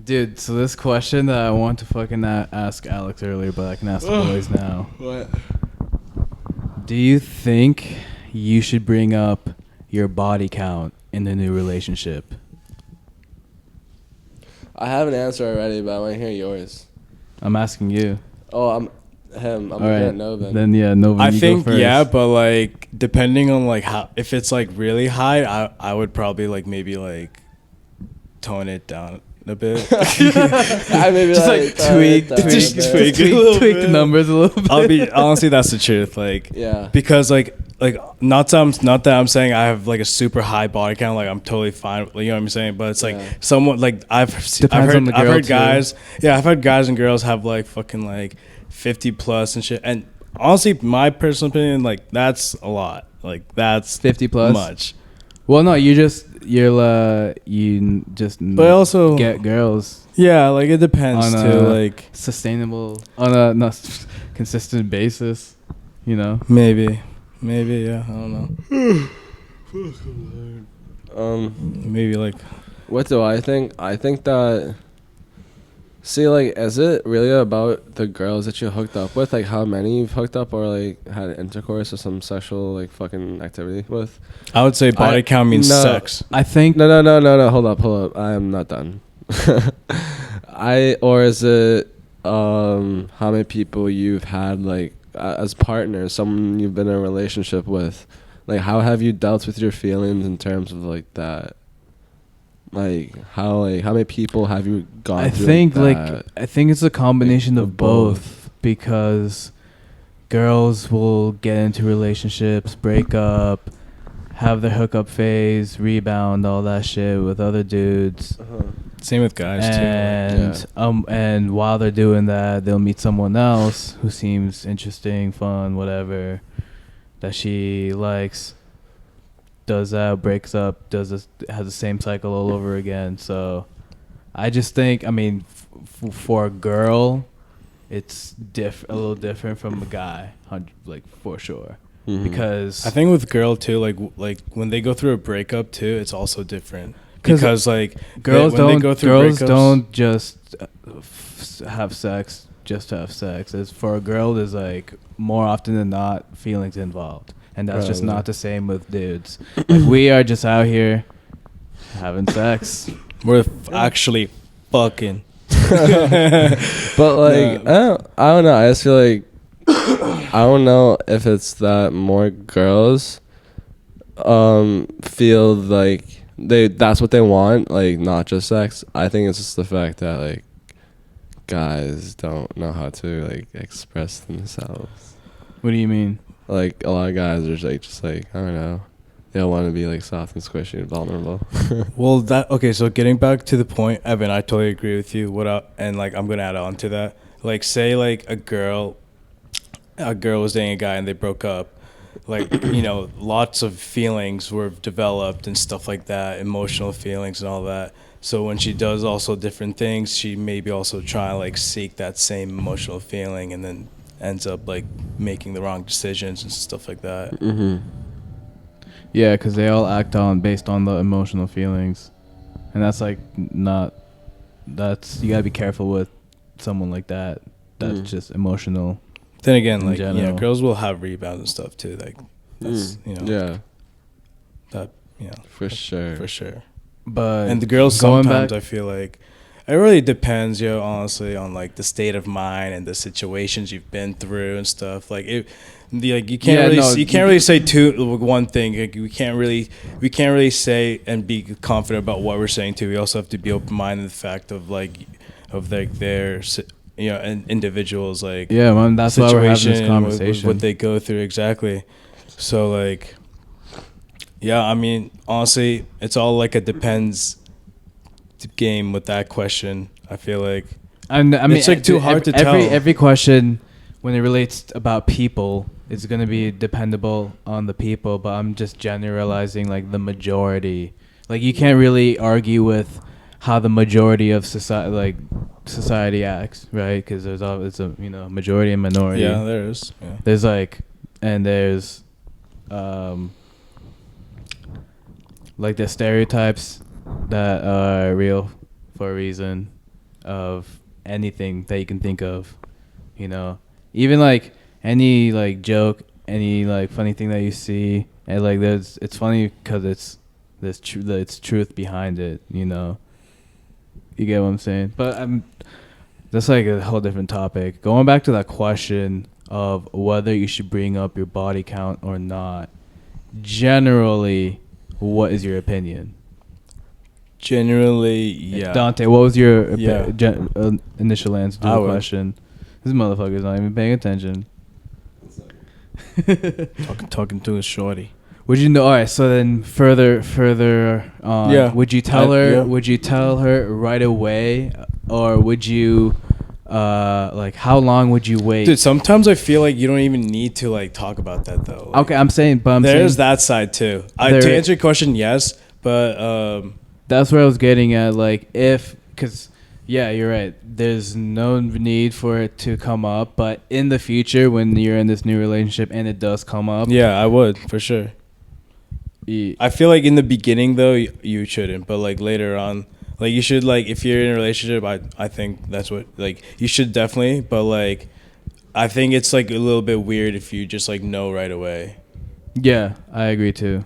Dude, so this question that I want to fucking ask Alex earlier, but I can ask the boys now. What? Do you think you should bring up your body count in the new relationship? I have an answer already, but I want to hear yours. I'm asking you. Oh, I'm him. I'm All right. gonna know then. Then yeah, Novin, I you think go first. yeah, but like depending on like how, if it's like really high, I would probably like maybe like tone it down a bit. I maybe Just like tweak the numbers a little bit. I'll be honestly, that's the truth. Like Yeah. because like not that I'm saying I have like a super high body count, like I'm totally fine, you know what I'm saying, but it's like Yeah. somewhat like I've on the girl heard too. guys, yeah, I've heard guys and girls have like fucking like 50 plus and shit, and honestly my personal opinion, like that's a lot, like that's 50 plus? much. Well, no, you just But also get girls yeah, like it depends on too, a like sustainable on a not consistent basis, you know. maybe yeah, I don't know, maybe like What do I think? I think that. See, like, is it really about the girls that you hooked up with? Like, how many you've hooked up or, like, had intercourse or some sexual, like, fucking activity with? I would say body count means no. sex. I think No. Hold up. I am not done. Or is it, how many people you've had, like, as partners, someone you've been in a relationship with? Like, how have you dealt with your feelings in terms of, like, that? Like how many people have you gone I through? think that? I think it's a combination Like, of both, because girls will get into relationships, break up, have their hookup phase, rebound, all that shit with other dudes. Same with guys And while they're doing that, they'll meet someone else who seems interesting, fun, whatever, that she likes. Does that, breaks up, has the same cycle all over again. So I just think, I mean, for a girl, it's a little different from a guy, like for sure. Because I think with girl too, like when they go through a breakup too, it's also different because like girls when girls don't just have sex just to have sex. It's for a girl, there's like more often than not feelings involved. And that's just not the same with dudes. Like, we are just out here having sex. We're actually fucking. But like I don't know. I just feel like I don't know if it's that more girls feel like that's what they want, like not just sex. I think it's just the fact that like guys don't know how to like express themselves. What do you mean? Like a lot of guys are just like I don't know, they don't want to be like soft and squishy and vulnerable. Well, so getting back to the point, Evan, I totally agree with you. And like I'm gonna add on to that. Like say like a girl was dating a guy and they broke up. Like, you know, lots of feelings were developed and stuff like that, emotional feelings and all that. So when she does also different things, she maybe also try to like seek that same emotional feeling, and then ends up like making the wrong decisions and stuff like that. Yeah, because they all act based on the emotional feelings, and that's like you gotta be careful with someone like that. That's just emotional. Then again, like general. girls will have rebounds and stuff too. Like that's that for sure. But And the girls going sometimes back- I feel like it really depends, honestly, on like the state of mind and the situations you've been through and stuff. Like you can't really say one thing. Like, we can't really say and be confident about what we're saying too. We also have to be open minded to the fact of their and individuals like man, that's why we're having this situation, conversation. what they go through exactly. So like, yeah, I mean, honestly, it's all like a depends game with that question. I feel like, and I mean, it's like too hard to tell. Every question, when it relates about people, it's gonna be dependable on the people. But I'm just generalizing like the majority. Like you can't really argue with how the majority of society acts, right? Because there's always a majority and minority. Yeah, there is. Yeah. There's like the stereotypes that are real for a reason of anything that you can think of, you know, even like any like joke, any like funny thing that you see, and like it's funny because it's truth behind it, you know. You get what I'm saying? But that's like a whole different topic. Going back to that question of whether you should bring up your body count or not, generally, what is your opinion? Generally, yeah. Dante, what was your Yeah. initial answer to I the would. question? This motherfucker's not even paying attention. Talking to a shorty. Would you know? All right. So then, further on, Yeah. would you tell her? Yeah. Would you tell her right away, or would you, like, how long would you wait? Dude, sometimes I feel like you don't even need to like talk about that though. Like, Okay, I'm saying, there's that side too. There- To answer your question, yes, but that's where I was getting at. Like, because yeah, you're right. There's no need for it to come up, but in the future, when you're in this new relationship and it does come up, yeah, I would for sure. I feel like in the beginning though you shouldn't, but like later on, like you should, like if you're in a relationship, I think that's what, like you should definitely, but like I think it's like a little bit weird if you just like know right away. yeah, I agree too.